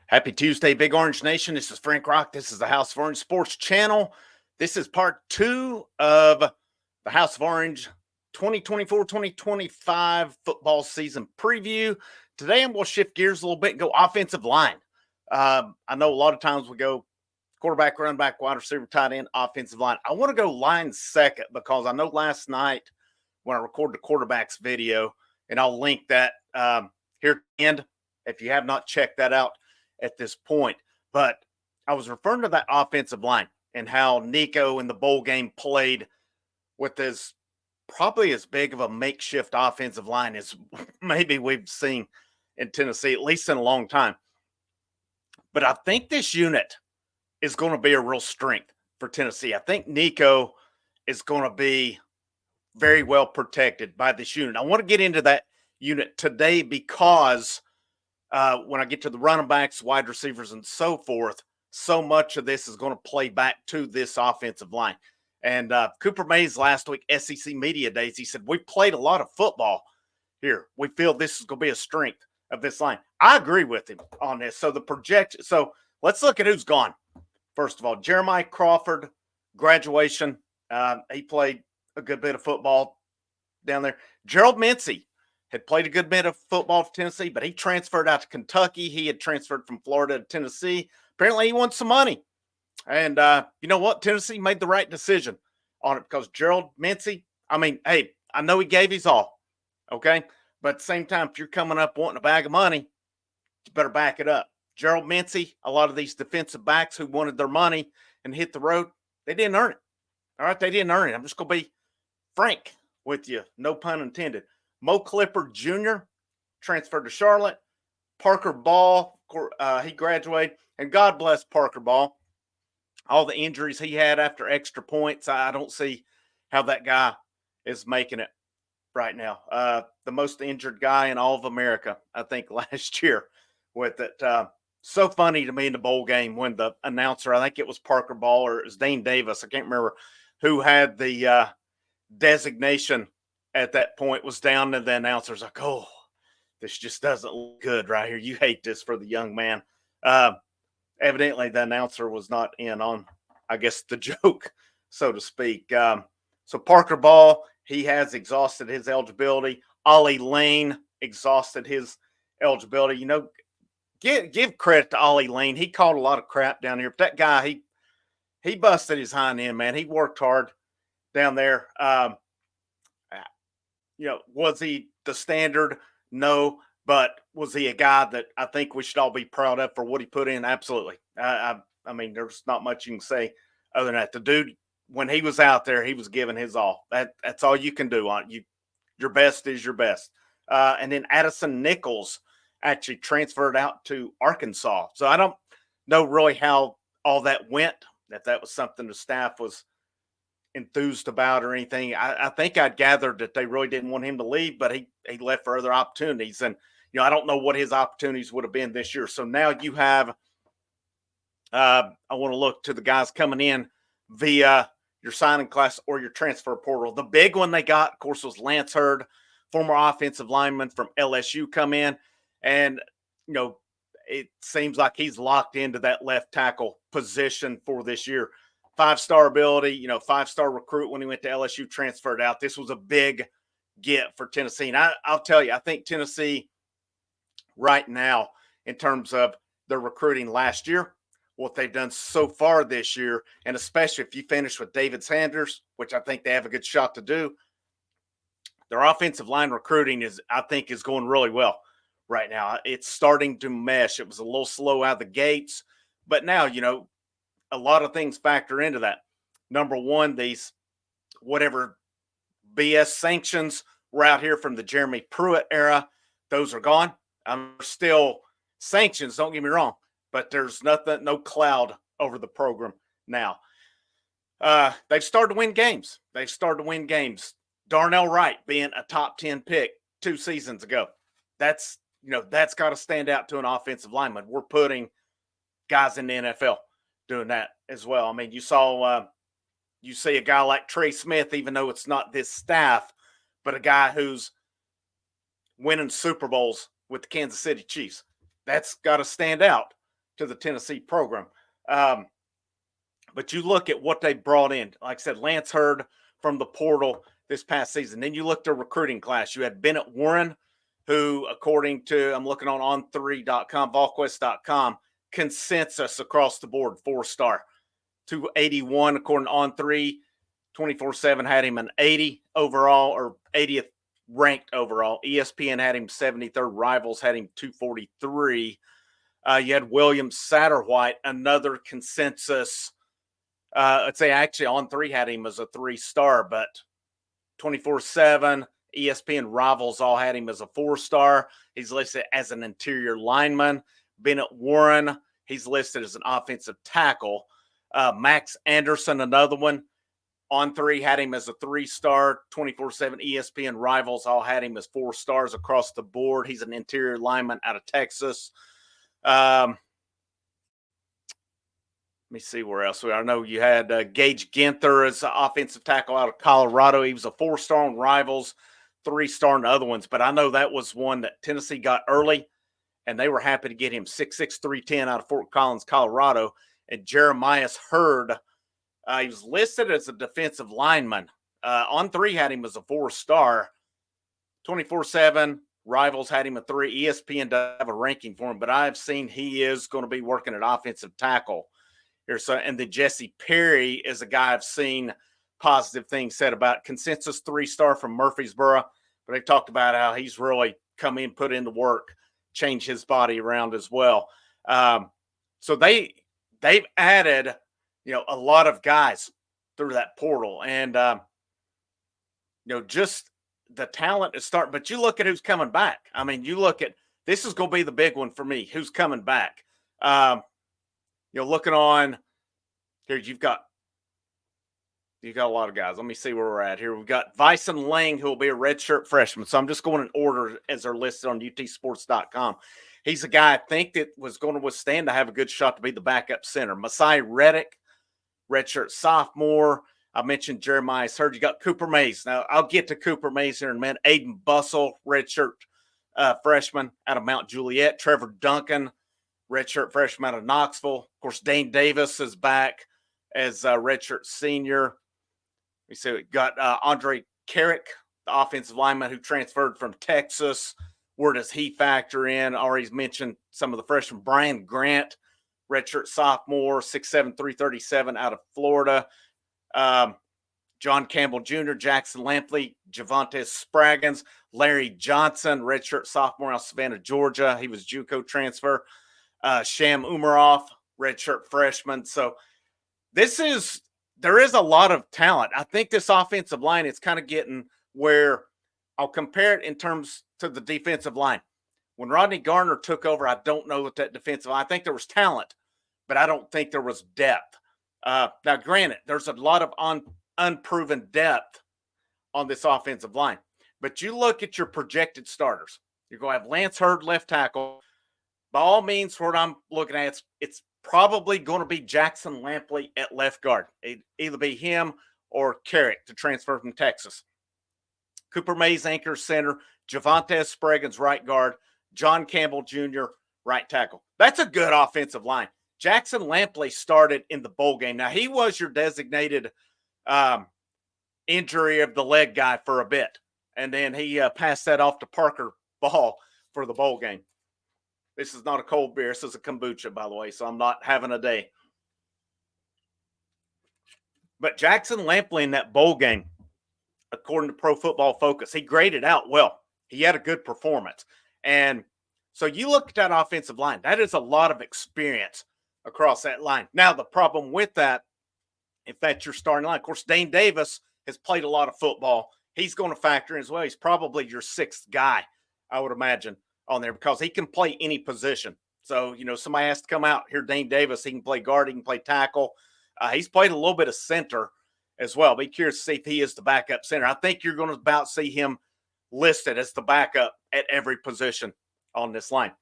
Happy Tuesday, Big Orange Nation. This is Frank Rock. This is the House of Orange Sports Channel. This is part two of the House of Orange 2024-2025 football season preview. Today, I'm going to shift gears a little bit and go offensive line. I know a lot of times we go quarterback, running back, wide receiver, tight end, offensive line. I want to go line second because I know last night when I recorded the quarterbacks video, and I'll link that here at the end if you have not checked that out at this point. But I was referring to that offensive line and how Nico in the bowl game played with as probably as big of a makeshift offensive line as maybe we've seen in Tennessee, at least in a long time. But I think this unit is going to be a real strength for Tennessee. I think Nico is going to be very well protected by this unit. I want to get into that unit today because when I get to the running backs, wide receivers, and so forth, so much of this is going to play back to this offensive line. And Cooper Mays last week, SEC Media Days, he said, we played a lot of football here. We feel this is going to be a strength of this line. I agree with him on this. So the projection, so let's look at who's gone. First of all, Jeremiah Crawford, graduation. He played a good bit of football down there. Gerald Mincey had played a good bit of football for Tennessee, but he transferred out to Kentucky. He had transferred from Florida to Tennessee. Apparently, he won some money. And you know what? Tennessee made the right decision on it because Gerald Mincey, I mean, hey, I know he gave his all, okay? But at the same time, if you're coming up wanting a bag of money, you better back it up. Gerald Mincey, a lot of these defensive backs who wanted their money and hit the road, they didn't earn it. All right, they didn't earn it. I'm just going to be frank with you, no pun intended. Mo Clifford Jr. transferred to Charlotte. Parker Ball, he graduated. And God bless Parker Ball. All the injuries he had after extra points, I don't see how that guy is making it right now. The most injured guy in all of America, I think, last year with it. So funny to me in the bowl game when the announcer, I think it was Parker Ball or it was Dane Davis, I can't remember, who had the designation at that point was down, and the announcer's like, oh, this just doesn't look good right here. You hate this for the young man. Evidently, the announcer was not in on, I guess, the joke, so to speak. So Parker Ball, he has exhausted his eligibility. Ollie Lane exhausted his eligibility. You know, give credit to Ollie Lane. He caught a lot of crap down here. But that guy, he busted his hind end, man. He worked hard down there. You know, was he the standard? No. But was he a guy that I think we should all be proud of for what he put in? Absolutely. I mean, there's not much you can say other than that. The dude, when he was out there, he was giving his all. That's all you can do on you. Your best is your best. And then Addison Nichols actually transferred out to Arkansas. So I don't know really how all that went, if that was something the staff was enthused about or anything. I think I'd gathered that they really didn't want him to leave, but he left for other opportunities. And, you know, I don't know what his opportunities would have been this year. So now you have, I want to look to the guys coming in via your signing class or your transfer portal. The big one they got, of course, was Lance Hurd, former offensive lineman from LSU, come in. And, you know, it seems like he's locked into that left tackle position for this year. 5-star ability, you know, 5-star recruit when he went to LSU, transferred out. This was a big get for Tennessee. And I'll tell you, I think Tennessee right now, in terms of their recruiting last year, what they've done so far this year, and especially if you finish with David Sanders, which I think they have a good shot to do, their offensive line recruiting I think is going really well right now. It's starting to mesh. It was a little slow out of the gates, but now, you know, a lot of things factor into that. Number one, these whatever BS sanctions were out here from the Jeremy Pruitt era, those are gone. Still sanctions, don't get me wrong, but there's no cloud over the program now. They've started to win games. Darnell Wright being a top 10 pick 2 seasons ago. That's got to stand out to an offensive lineman. We're putting guys in the NFL doing that as well. I mean, you see a guy like Trey Smith, even though it's not this staff, but a guy who's winning Super Bowls with the Kansas City Chiefs. That's got to stand out to the Tennessee program. Um, but you look at what they brought in. Like I said, Lance Hurd from the portal this past season. Then you look at the recruiting class. You had Bennett Warren, who, according to, I'm looking on 3.com, volquest.com, consensus across the board, 4-star. 281 according to On3. 24/7 had him an 80 overall, or 80th ranked overall. ESPN had him 73rd. Rivals had him 243. You had William Satterwhite, another consensus. I'd say actually On3 had him as a 3-star, but 24/7, ESPN, Rivals all had him as a 4-star. He's listed as an interior lineman. Bennett Warren, he's listed as an offensive tackle. Max Anderson, another one. On3 had him as a 3-star. 24/7, ESPN, Rivals all had him as 4 stars across the board. He's an interior lineman out of Texas. Let me see where else. I know you had Gage Ginther as an offensive tackle out of Colorado. He was a 4-star on Rivals, 3-star in the other ones. But I know that was one that Tennessee got early, and they were happy to get him 6'6", 310 out of Fort Collins, Colorado. And Jeremiah Hurd, he was listed as a defensive lineman. On3 had him as a 4-star. 24/7, Rivals had him a 3. ESPN doesn't have a ranking for him, but I've seen he is going to be working at offensive tackle here. So, and then Jesse Perry is a guy I've seen positive things said about. Consensus 3-star from Murfreesboro, but they've talked about how he's really come in, put in the work, change his body around as well. So they've added, a lot of guys through that portal, and just the talent is starting. But you look at who's coming back. I mean, you look at, this is going to be the big one for me. Who's coming back? Looking on here, you've got a lot of guys. Let me see where we're at here. We've got Vyson Lang, who will be a redshirt freshman. So I'm just going in order as they're listed on utsports.com. He's a guy I think that was going to withstand to have a good shot to be the backup center. Masai Reddick, redshirt sophomore. I mentioned Jeremiah Hurd. You got Cooper Mays. Now, I'll get to Cooper Mays here in a minute. Aiden Bussell, redshirt freshman out of Mount Juliet. Trevor Duncan, redshirt freshman out of Knoxville. Of course, Dane Davis is back as a redshirt senior. We see we got Andre Carrick, the offensive lineman who transferred from Texas. Where does he factor in? Already mentioned some of the freshmen. Brian Grant, redshirt sophomore, 6'7", 337 out of Florida. John Campbell Jr., Jackson Lampley, Javante Spraggins, Larry Johnson, redshirt sophomore out of Savannah, Georgia. He was JUCO transfer. Sham Umaroff, redshirt freshman. So there is a lot of talent. I think this offensive line is kind of getting where I'll compare it in terms to the defensive line. When Rodney Garner took over, I don't know that defensive line, I think there was talent, but I don't think there was depth. Now, granted, there's a lot of unproven depth on this offensive line, but you look at your projected starters. You're going to have Lance Hurd, left tackle. By all means, what I'm looking at, it's probably going to be Jackson Lampley at left guard. It'd either be him or Carrick to transfer from Texas. Cooper Mays, anchor center. Javante Spraggins, right guard. John Campbell Jr., right tackle. That's a good offensive line. Jackson Lampley started in the bowl game. Now, he was your designated injury of the leg guy for a bit, and then he passed that off to Parker Ball for the bowl game. This is not a cold beer. This is a kombucha, by the way, so I'm not having a day. But Jackson Lampley in that bowl game, according to Pro Football Focus, he graded out well. He had a good performance. And so you look at that offensive line, that is a lot of experience across that line. Now, the problem with that, if that's your starting line, of course, Dane Davis has played a lot of football. He's going to factor in as well. He's probably your 6th guy, I would imagine, on there because he can play any position. So, somebody has to come out here. Dane Davis, he can play guard, he can play tackle. He's played a little bit of center as well. Be curious to see if he is the backup center. I think you're going to about see him listed as the backup at every position on this line.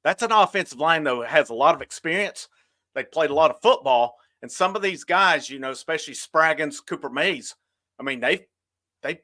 That's an offensive line, though, that has a lot of experience. They played a lot of football. And some of these guys, especially Spraggins, Cooper Mays, I mean, they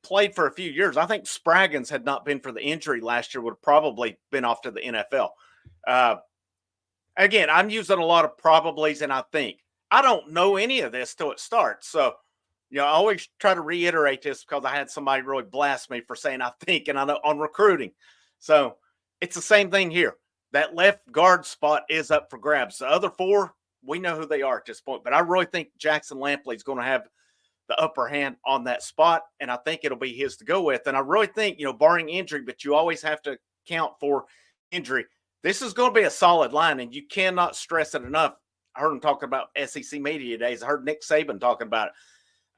played for a few years. I think Spraggins had not been for the injury last year, would have probably been off to the NFL. Again, I'm using a lot of probablys and I think. I don't know any of this till it starts. So, I always try to reiterate this because I had somebody really blast me for saying I think and I know on recruiting. So it's the same thing here. That left guard spot is up for grabs. The other four, we know who they are at this point. But I really think Jackson Lampley is going to have the upper hand on that spot, and I think it'll be his to go with. And I really think, barring injury, but you always have to count for injury. This is going to be a solid line, and you cannot stress it enough. I heard him talking about SEC media days. I heard Nick Saban talking about it.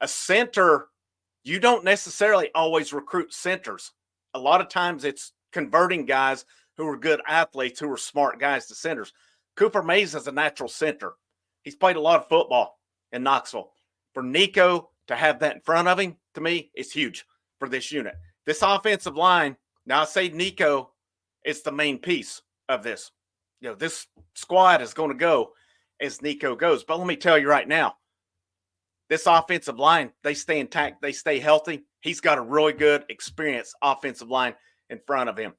A center, you don't necessarily always recruit centers. A lot of times it's converting guys who are good athletes, who are smart guys to centers. Cooper Mays is a natural center. He's played a lot of football in Knoxville. For Nico to have that in front of him, to me, is huge for this unit. This offensive line, now I say Nico is the main piece of this. This squad is going to go as Nico goes. But let me tell you right now, this offensive line, they stay intact, they stay healthy. He's got a really good, experienced offensive line in front of him.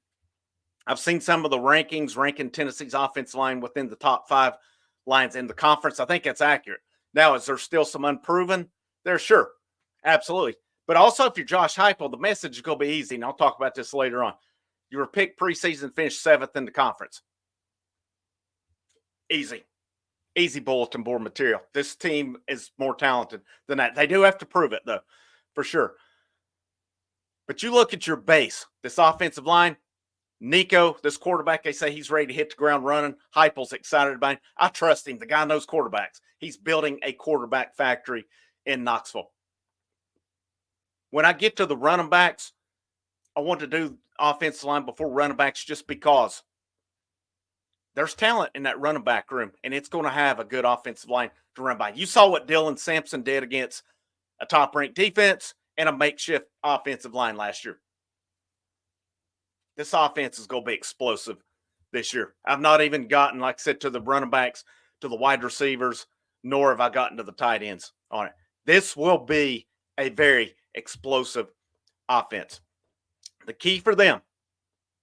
I've seen some of the rankings ranking Tennessee's offensive line within the top 5 lines in the conference. I think that's accurate. Now, is there still some unproven? There, sure. Absolutely. But also, if you're Josh Heupel, the message is going to be easy, and I'll talk about this later on. You were picked preseason, finished 7th in the conference. Easy. Easy bulletin board material. This team is more talented than that. They do have to prove it, though, for sure. But you look at your base, this offensive line, Nico, this quarterback, they say he's ready to hit the ground running. Heupel's excited about him. I trust him. The guy knows quarterbacks. He's building a quarterback factory in Knoxville. When I get to the running backs, I want to do offensive line before running backs just because there's talent in that running back room, and it's going to have a good offensive line to run by. You saw what Dylan Sampson did against a top-ranked defense and a makeshift offensive line last year. This offense is going to be explosive this year. I've not even gotten, like I said, to the running backs, to the wide receivers, nor have I gotten to the tight ends on it. This will be a very explosive offense. The key for them,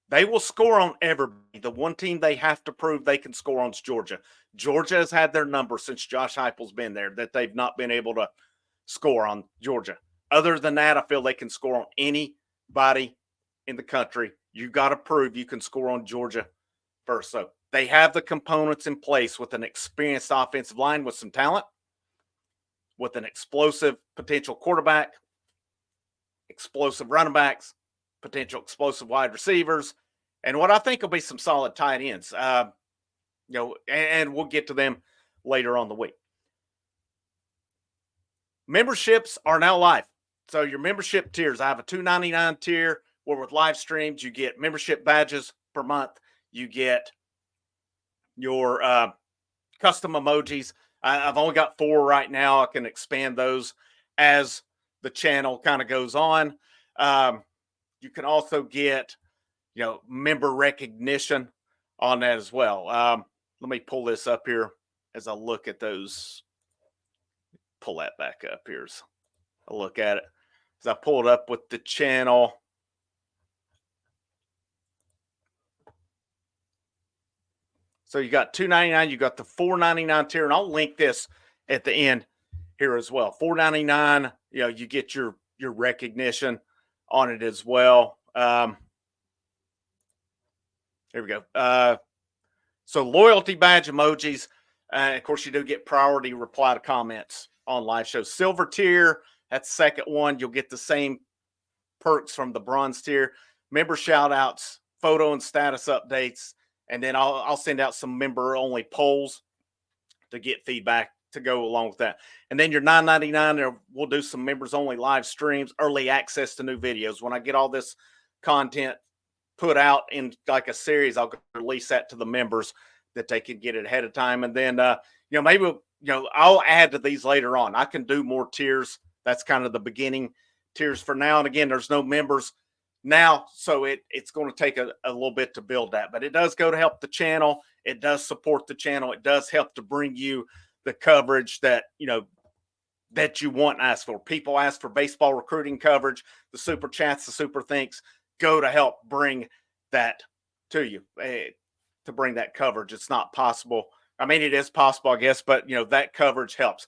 they will score on everybody. The one team they have to prove they can score on is Georgia. Georgia has had their number since Josh Heupel's been there, that they've not been able to score on Georgia. Other than that, I feel they can score on anybody in the country. You've got to prove you can score on Georgia first. So they have the components in place with an experienced offensive line with some talent, with an explosive potential quarterback, explosive running backs, potential explosive wide receivers, and what I think will be some solid tight ends. And we'll get to them later on the week. Memberships are now live. So your membership tiers, I have a $2.99 tier where with live streams, you get membership badges per month. You get your custom emojis. I've only got 4 right now. I can expand those as the channel kind of goes on. You can also get, member recognition on that as well. Let me pull this up here as I look at those. Pull that back up here as I look at it. As I pull it up with the channel. So you got $2.99, you got the $4.99 tier, and I'll link this at the end here as well. $4.99, you get your recognition on it as well. Here we go. So loyalty badge emojis. Of course, you do get priority reply to comments on live shows. Silver tier, that's the second one. You'll get the same perks from the bronze tier. Member shout outs, photo and status updates. And then I'll send out some member-only polls to get feedback to go along with that. And then your $9.99, we'll do some members-only live streams, early access to new videos. When I get all this content put out in like a series, I'll release that to the members that they can get it ahead of time. And then, maybe, I'll add to these later on. I can do more tiers. That's kind of the beginning tiers for now. And again, there's no members now, so it's going to take a little bit to build that, but it does go to help the channel. It does support the channel. It does help to bring you the coverage that that you want and ask for. People ask for baseball recruiting coverage. The super chats, the super thinks go to help bring that to you. to bring that coverage. It's not possible. I mean, it is possible, I guess, but that coverage helps.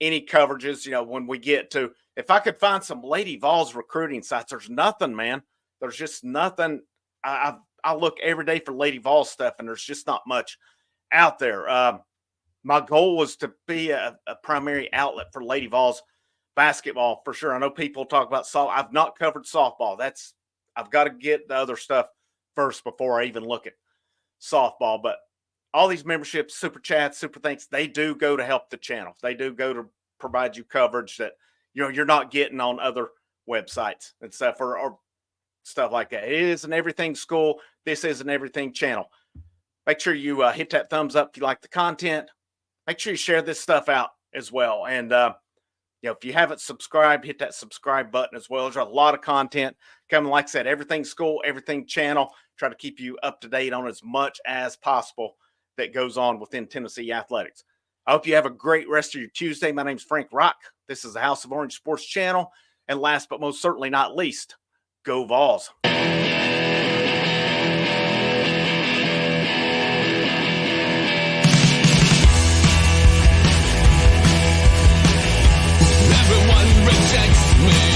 Any coverages, when we get to, if I could find some Lady Vols recruiting sites, there's nothing, man. There's just nothing. I look every day for Lady Vols stuff, and there's just not much out there. My goal was to be a primary outlet for Lady Vols basketball for sure. I know people talk about softball. I've not covered softball. I've got to get the other stuff first before I even look at softball. But all these memberships, super chats, super thanks, they do go to help the channel. They do go to provide you coverage that you're not getting on other websites and stuff or stuff like that. It is an everything school. This is an everything channel. Make sure you hit that thumbs up if you like the content. Make sure you share this stuff out as well. And if you haven't subscribed, hit that subscribe button as well. There's a lot of content coming. Like I said, everything school, everything channel. Try to keep you up to date on as much as possible that goes on within Tennessee athletics. I hope you have a great rest of your Tuesday. My name's Frank Rock. This is the House of Orange Sports Channel. And last but most certainly not least, go Vols. Everyone rejects me.